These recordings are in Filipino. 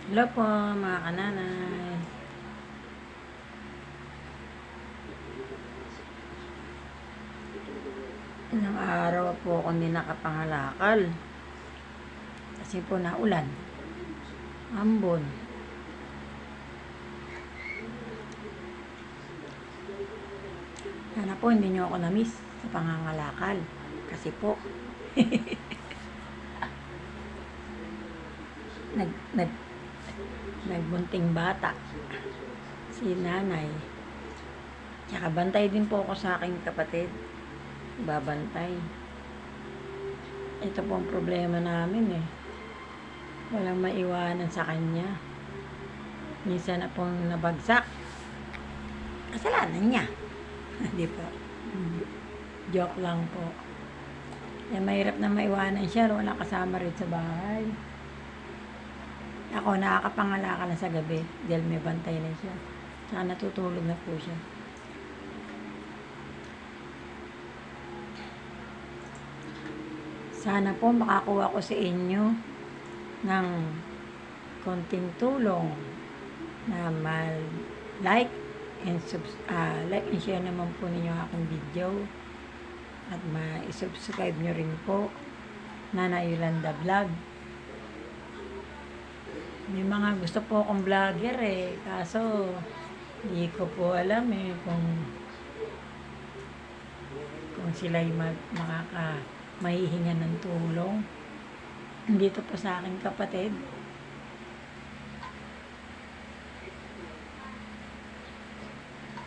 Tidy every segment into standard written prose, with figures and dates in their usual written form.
Hello po mga kananay. Ilang araw po ako hindi nakapangalakal. Kasi po naulan. Ambon. Sana po hindi nyo ako na-miss sa pangangalakal. Kasi po nagbunting bata si nanay. Tsaka bantay din po ako sa aking kapatid. Babantay. Ito po ang problema namin eh. Walang maiwanan sa kanya. Minsan na pong nabagsak. Kasalanan niya. Hindi po. Joke lang po. Eh, mahirap na maiwanan siya. Wala kasama rin sa bahay. Ako, nakakapangala ka na sa gabi. Dahil may bantay na siya. Saka natutulog na po siya. Sana po makakuha ko sa inyo ng konting tulong na like and share naman po ninyo aking video at ma-subscribe nyo rin po Nana Yolanda Vlog. May mga gusto po akong vlogger eh, kaso hindi ko po alam eh kung sila'y mahihinga ng tulong. Dito po sa aking kapatid.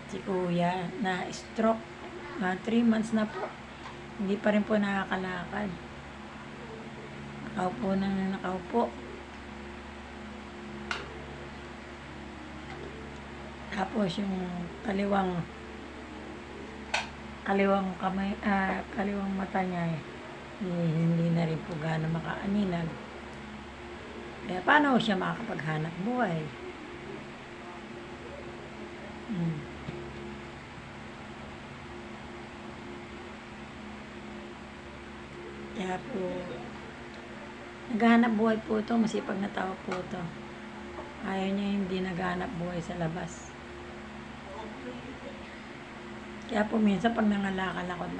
Si kuya na stroke. 3 months na po. Hindi pa rin po nakakalakad. Nakaupo na nakaupo. Tapos yung kaliwang kamay, kaliwang mata niya hindi na rin po gaano makaaninag. Kaya paano siya makakapaghanap buhay? Kaya po, naghahanap buhay po ito, masipag na tao po ito. Ayaw niya hindi naghahanap buhay sa labas. Kaya po minsan pag nangalakal ako at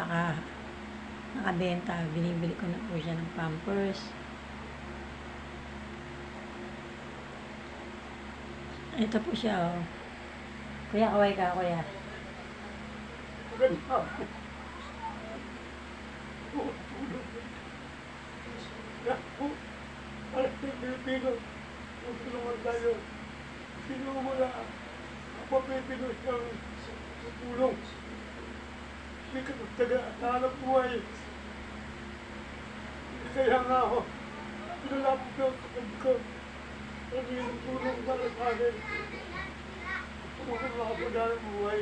nakabenta, binibili ko na po siya ng Pampers. Ito po siya, oh. Kuya, kaway ka, kuya. Pilipino, tulungan tayo. Sino mo na Pilipino siyang tulong. Hindi ka taga-hanap buhay. Kaya nga ako, pinalapit ko sa kapatid ko. Sabi yung tulong para sa akin. Kung ako makapaghanap buhay,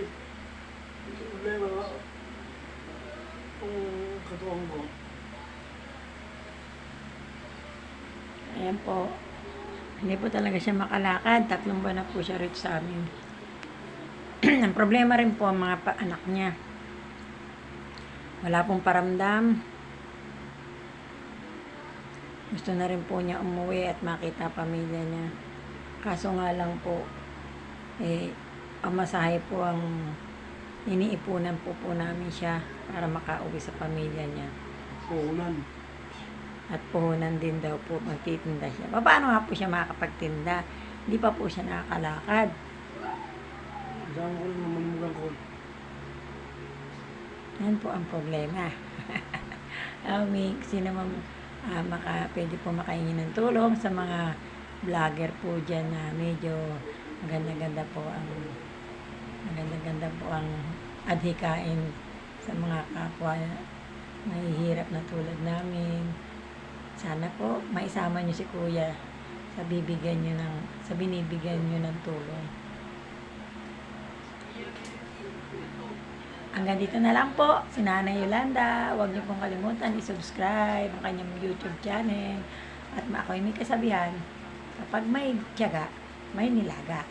hindi problema nga kung katuwang mo. Ayan po. Hindi po talaga siya makalakad. 3 buwan na po siya rito sa amin. Ang problema rin po ang mga anak niya. Wala pong paramdam. Gusto na rin po niya umuwi at makita pamilya niya. Kaso nga lang po, pamasahe po ang iniipunan po namin siya para makauwi sa pamilya niya. Puhunan. At puhunan din daw po, magtitinda siya. Paano nga po siya makakapagtinda? Hindi pa po siya nakakalakad. Diyan ko rin mamumugang ko. Yan po ang problema. Sino man pwede po makahingi ng tulong sa mga vlogger po dyan na medyo maganda-ganda po ang adhikain sa mga kapwa na nahihirap na tulad namin. Sana po maisama niyo si kuya sa binibigyan niyo ng tulong. Hanggang dito na lang po, si Nanay Yolanda. Huwag niyo pong kalimutan i-subscribe ang kanyang YouTube channel. At ako'y may kasabihan, kapag may tiyaga, may nilaga.